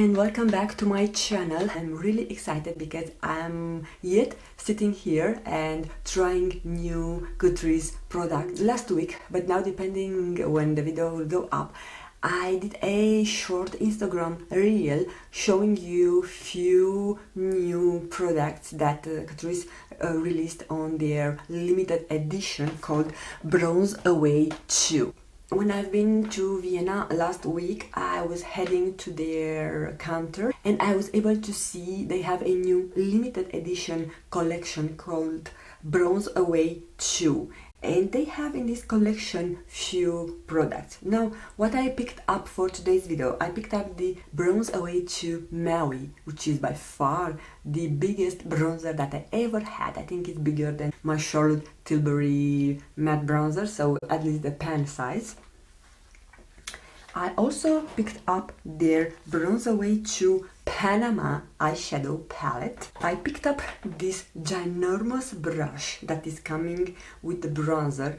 and welcome back to my channel. I'm really excited because I'm yet sitting here and trying new Catrice products last week, but now depending when the video will go up, I did a short Instagram reel showing you few new products that Catrice released on their limited edition called Bronze Away 2. When I've been to Vienna last week, I was heading to their counter and I was able to see they have a new limited edition collection called Bronze Away 2. And they have in this collection few products. Now, what I picked up for today's video, I picked up the Bronze Away 2 Maui, which is by far the biggest bronzer that I ever had. I think it's bigger than my Charlotte Tilbury matte bronzer, so at least the pan size. I also picked up their Bronze Away 2 Panama eyeshadow palette. I picked up this ginormous brush that is coming with the bronzer.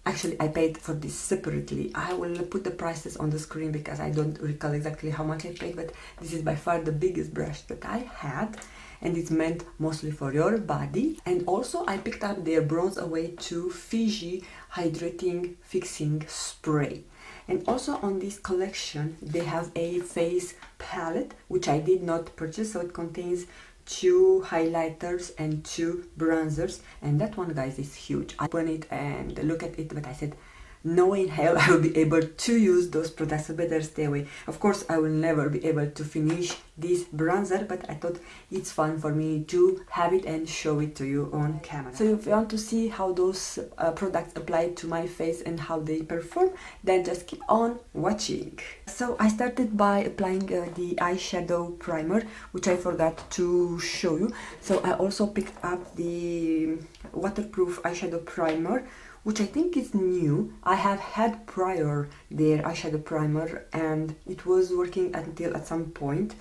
Actually, I paid for this separately. I will put the prices on the screen because I don't recall exactly how much I paid, but this is by far the biggest brush that I had, and it's meant mostly for your body. And also I picked up their Bronze Away 2 Fiji Hydrating Fixing Spray. And also on this collection they have a face palette which I did not purchase, so it contains 2 highlighters and 2 bronzers, and that one, guys, is huge. I opened it and look at it, but I said no way in hell I will be able to use those products, so better stay away. Of course I will never be able to finish this bronzer, but I thought it's fun for me to have it and show it to you on camera. So if you want to see how those products apply to my face and how they perform, then just keep on watching. So I started by applying the eyeshadow primer, which I forgot to show you. So I also picked up the waterproof eyeshadow primer, which I think is new. I have had prior their eyeshadow primer and it was working until at some point.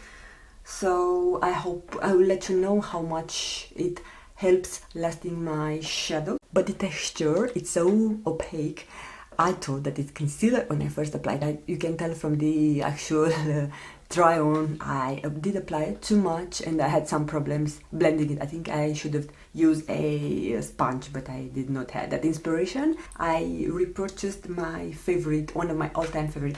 So I hope I will let you know how much it helps lasting my shadow. But the texture, it's so opaque. I thought that it's concealer when I first applied. You can tell from the actual try on, I did apply it too much and I had some problems blending it. I think I should have used a sponge, but I did not have that inspiration. I repurchased my favorite, one of my all-time favorite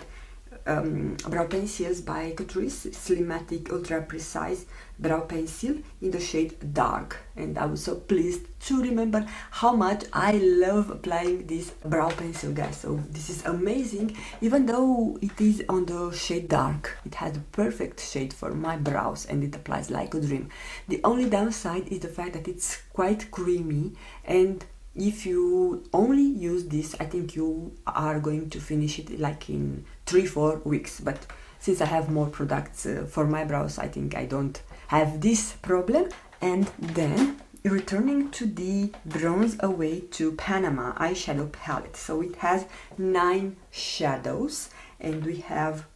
brow pencils by Catrice, Slimatic Ultra Precise Brow Pencil in the shade Dark, and I was so pleased to remember how much I love applying this brow pencil, guys. So this is amazing. Even though it is on the shade Dark, it has a perfect shade for my brows and it applies like a dream. The only downside is the fact that it's quite creamy, and if you only use this, I think you are going to finish it like in 3-4 weeks. But since I have more products for my brows, I think I don't have this problem. And then returning to the Bronze Away 2 Panama eyeshadow palette. So it has 9 shadows and we have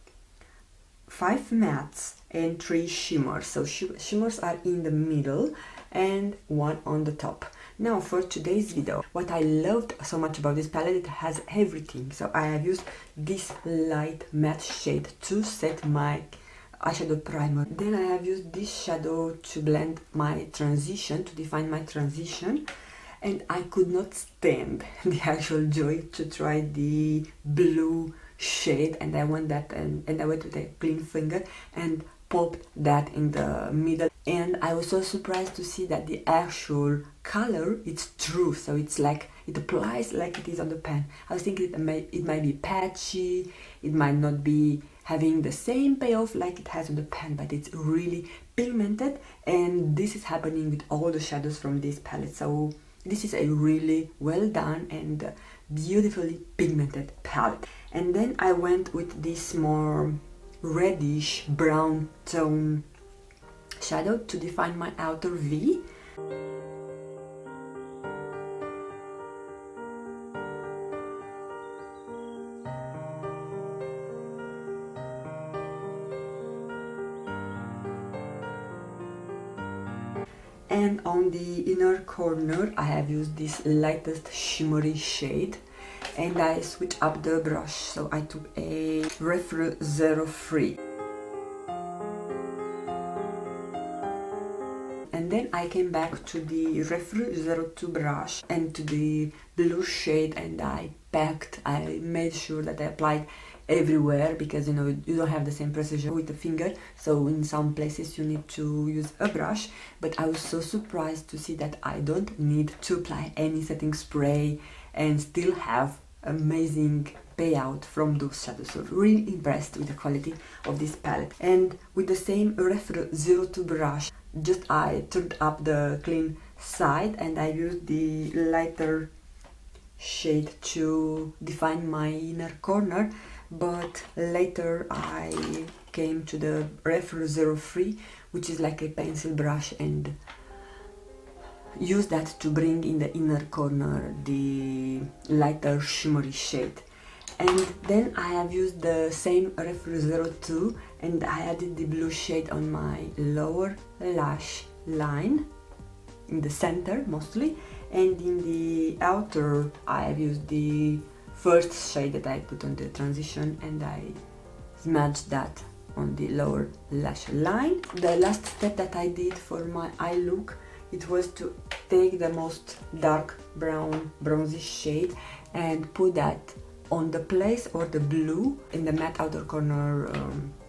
5 mattes and 3 shimmers. So shimmers are in the middle and 1 on the top. Now for today's video, what I loved so much about this palette, it has everything. So I have used this light matte shade to set my eyeshadow primer. Then I have used this shadow to blend my transition, to define my transition. And I could not stand the actual joy to try the blue shade, and I went with a clean finger and popped that in the middle. And I was so surprised to see that the actual color, it's true, so it's like it applies like it is on the pan. I was thinking it might be patchy, it might not be having the same payoff like it has on the pan, but it's really pigmented, and this is happening with all the shadows from this palette. So this is a really well done and beautifully pigmented palette. And then I went with this more reddish brown tone shadow to define my outer V. And on the inner corner I have used this lightest shimmery shade, and I switched up the brush, so I took a Referral 03. And on the inner corner I have used this lightest shimmery shade, and I switched up the brush, so I took a Referral 03. And I switched up the brush, so I took a Referral 03. And on the inner corner I have used this lightest shimmery shade, and I switched up the brush, so I took a and then I came back to the Refru 02 brush and to the blue shade, and I made sure that I applied everywhere, because you know you don't have the same precision with the finger, so in some places you need to use a brush. But I was so surprised to see that I don't need to apply any setting spray and still have amazing payout from those shadows. So really impressed with the quality of this palette. And with the same Refru 02 brush, just I turned up the clean side and I used the lighter shade to define my inner corner. But later I came to the Refru 03, which is like a pencil brush, and use that to bring in the inner corner the lighter shimmery shade. And then I have used the same Refru 02 and I added the blue shade on my lower lash line, in the center mostly, and in the outer I have used the first shade that I put on the transition, and I smudged that on the lower lash line. The last step that I did for my eye look, it was to take the most dark brown bronzy shade and put that on the place or the blue in the matte outer corner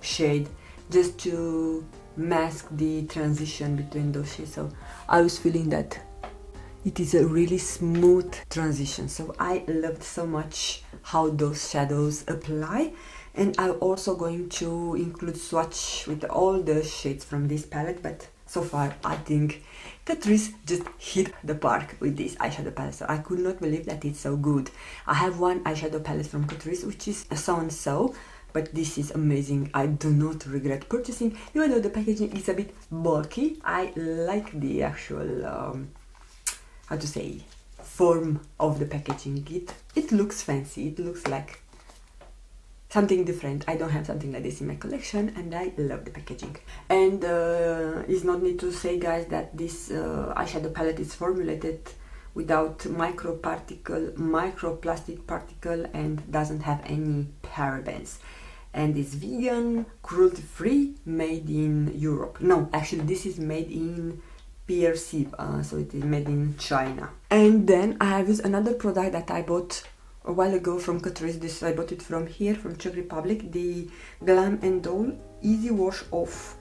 shade, just to mask the transition between those shades. So I was feeling that it is a really smooth transition, so I loved so much how those shadows apply. And I'm also going to include swatch with all the shades from this palette, but so far I think Catrice just hit the park with this eyeshadow palette, so I could not believe that it's so good. I have one eyeshadow palette from Catrice which is so, but this is amazing. I do not regret purchasing, even though the packaging is a bit bulky. I like the actual how to say, form of the packaging. It looks fancy, it looks like something different. I don't have something like this in my collection, and I love the packaging. And it's not need to say, guys, that this eyeshadow palette is formulated without microplastic particle and doesn't have any parabens, and is vegan, cruelty free, made in Europe. No, actually this is made in PRC, so it is made in China. And then I have used another product that I bought a while ago from Catrice. I bought it from here, from Czech Republic, the Glam and All Easy Wash Off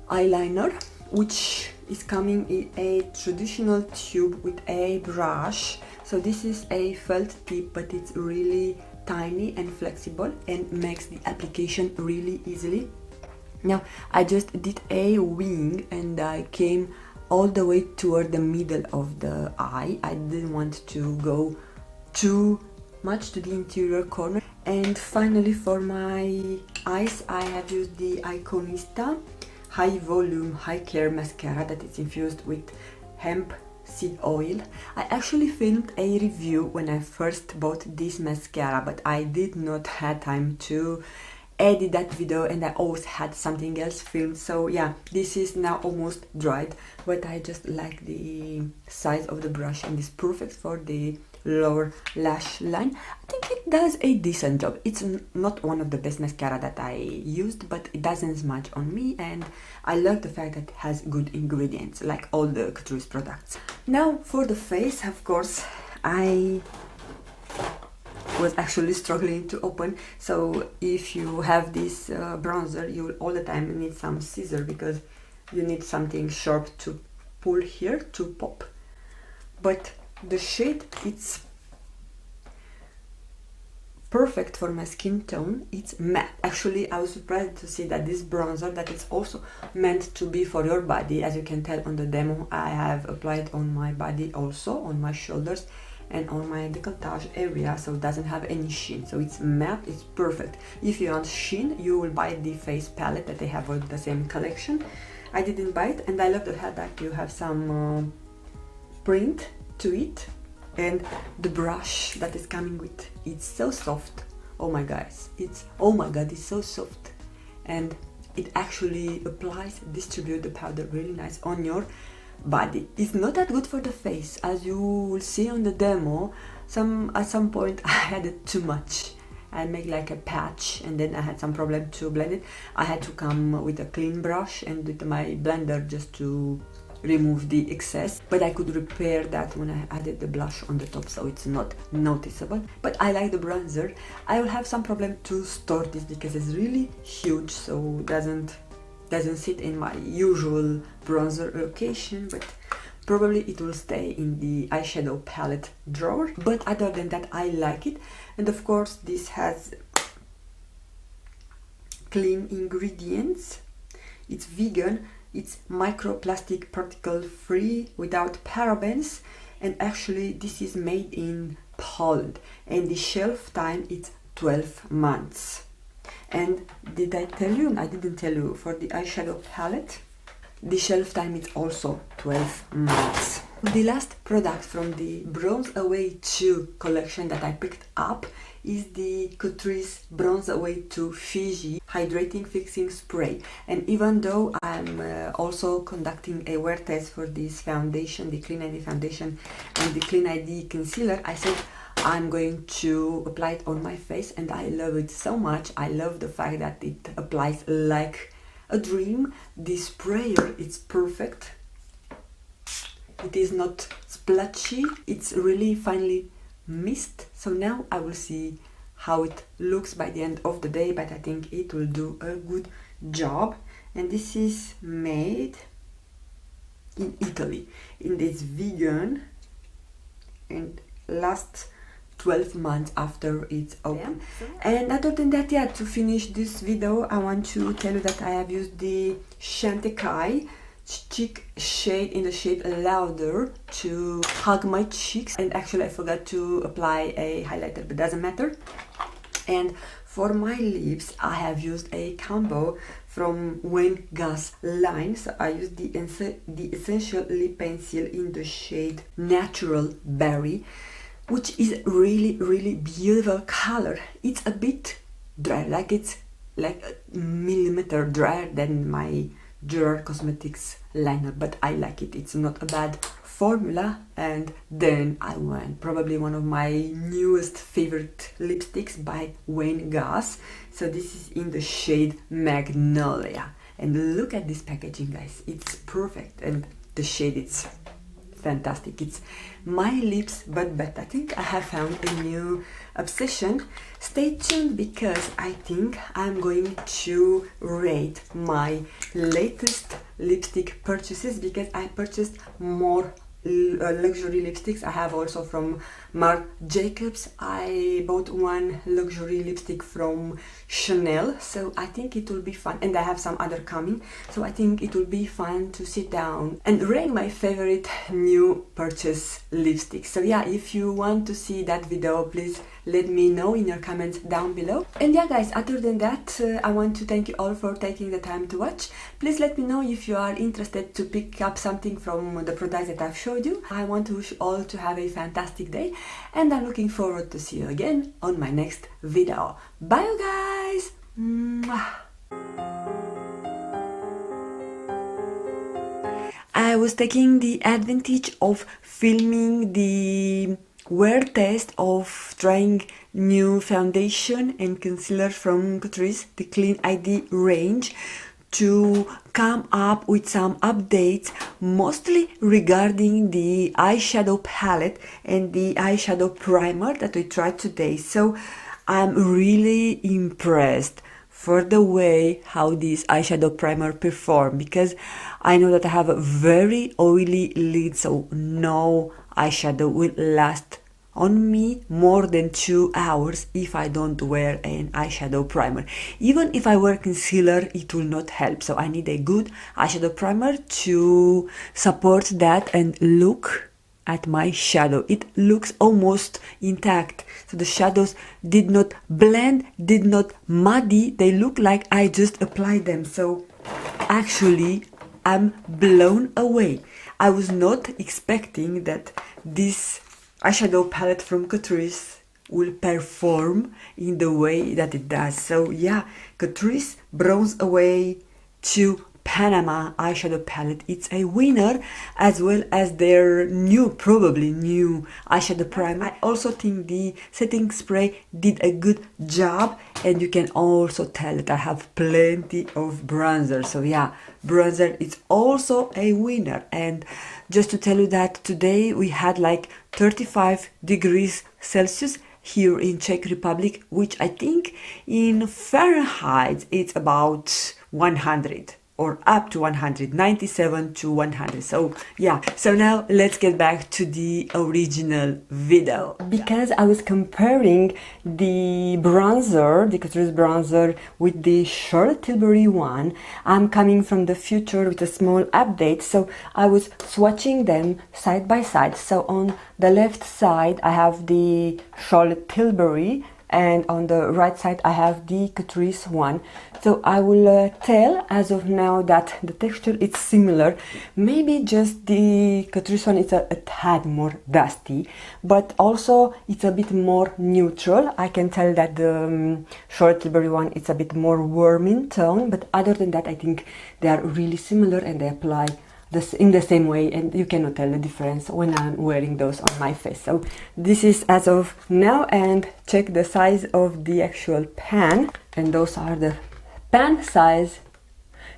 eyeliner, which is coming in a traditional tube with a brush. So this is a felt tip, but it's really tiny and flexible and makes the application really easily. Now I just did a wing and I came all the way toward the middle of the eye. I didn't want to go too much to the interior corner. And finally, for my eyes, I have used the Iconista High Volume High Care Mascara that is infused with hemp seed oil. I actually filmed a review when I first bought this mascara, but I did not have time to edit that video and I always had something else filmed. So yeah, this is now almost dried, but I just like the size of the brush and it's perfect for the lower lash line. I think it does a decent job. It's not one of the best mascara that I used, but it doesn't smudge on me, and I love the fact that it has good ingredients like all the Catrice products. Now for the face, of course, I was actually struggling to open. So if you have this bronzer, you will all the time need some scissors, because you need something sharp to pull here to pop. But the shade, it's perfect for my skin tone. It's matte. Actually, I was surprised to see that this bronzer, that is also meant to be for your body. As you can tell on the demo, I have applied on my body also, on my shoulders and on my décolletage area, so it doesn't have any sheen. So it's matte, it's perfect. If you want sheen, you will buy the face palette that they have with the same collection. I didn't buy it, and I love the fact that you have some print to it, and the brush that is coming with, it's so soft. Oh my guys, it's so soft, and it actually applies, distribute the powder really nice on your body. It's not that good for the face, as you will see on the demo. At some point I had it too much. I make like a patch, and then I had some problem to blend it. I had to come with a clean brush and with my blender just to remove the excess, but I could repair that when I added the blush on the top, so it's not noticeable. But I like the bronzer. I will have some problem to store this because it's really huge, so doesn't sit in my usual bronzer location, but probably it will stay in the eyeshadow palette drawer. But other than that, I like it. And of course this has clean ingredients, it's vegan, it's microplastic particle free, without parabens, and actually this is made in Poland, and the shelf time is 12 months. And did I tell you? I didn't tell you, for the eyeshadow palette the shelf time is also 12 months. The last product from the Bronze Away 2 collection that I picked up is the Catrice Bronze Away 2 Fiji Hydrating Fixing Spray. And even though I'm also conducting a wear test for this foundation, the Clean ID foundation and the Clean ID concealer, I said I'm going to apply it on my face, and I love it so much. I love the fact that it applies like a dream. This sprayer, it's perfect. It is not splotchy, it's really finely mist. So now I will see how it looks by the end of the day, but I think it will do a good job. And this is made in Italy, in this vegan, and lasts 12 months after it's open. And other than that, yeah, to finish this video, I want to tell you that I have used the Chantecaille cheek shade in the shade Louder to hug my cheeks. And actually I forgot to apply a highlighter, but doesn't matter. And for my lips, I have used a combo from Wayne Gas line. So I used the Essential Lip Pencil in the shade Natural Berry, which is really beautiful color. It's a bit dry, like it's like a millimeter drier than my Catrice Cosmetics liner, but I like it. It's not a bad formula. And then I went probably one of my newest favorite lipsticks by Wayne Gas. So this is in the shade Magnolia, and look at this packaging, guys. It's perfect, and the shade, it's fantastic. It's my lips but better. I think I have found a new obsession. Stay tuned, because I think I'm going to rate my latest lipstick purchases, because I purchased more luxury lipsticks. I have also from Marc Jacobs. I bought one luxury lipstick from Chanel, so I think it will be fun, and I have some other coming, so I think it will be fun to sit down and rank my favorite new purchase lipsticks. So yeah, if you want to see that video, please let me know in your comments down below. And yeah guys, other than that, I want to thank you all for taking the time to watch. Please let me know if you are interested to pick up something from the products that I've showed you. I want to wish you all to have a fantastic day, and I'm looking forward to see you again on my next video. Bye you guys! Mwah. I was taking the advantage of filming the wear test of trying new foundation and concealer from Catrice, the Clean ID range, to come up with some updates, mostly regarding the eyeshadow palette and the eyeshadow primer that we tried today. So I'm really impressed for the way how this eyeshadow primer performed, because I know that I have a very oily lid, so no eyeshadow will last on me more than 2 hours if I don't wear an eyeshadow primer. Even if I wear concealer, it will not help. So I need a good eyeshadow primer to support that. And look at my shadow, it looks almost intact. So the shadows did not blend, did not muddy, they look like I just applied them. So actually I'm blown away. I was not expecting that this eyeshadow palette from Catrice will perform in the way that it does. So yeah, Catrice Bronze Away 2 Panama eyeshadow palette. It's a winner, as well as their probably new eyeshadow primer. I also think the setting spray did a good job, and you can also tell that I have plenty of bronzer. So yeah, bronzer is also a winner. And just to tell you that today we had like 35 degrees Celsius here in Czech Republic, which I think in Fahrenheit it's about 100 or up to 197 to 100. So yeah, so now let's get back to the original video, because I was comparing the bronzer, the Catrice bronzer, with the Charlotte Tilbury one. I'm coming from the future with a small update, so I was swatching them side by side. So on the left side I have the Charlotte Tilbury, and on the right side I have the Catrice one. So I will tell as of now that the texture is similar. Maybe just the Catrice one is a tad more dusty, but also it's a bit more neutral. I can tell that the Charlotte Tilbury one is a bit more warm in tone, but other than that I think they are really similar and they apply in the same way, and you cannot tell the difference when I'm wearing those on my face. So this is as of now, and check the size of the actual pan, and those are the pan size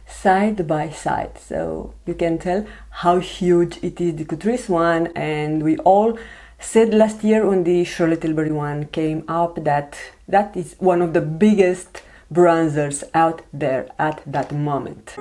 side by side, so you can tell how huge it is, the Catrice one. And we all said last year when the Charlotte Tilbury one came up that that is one of the biggest bronzers out there at that moment.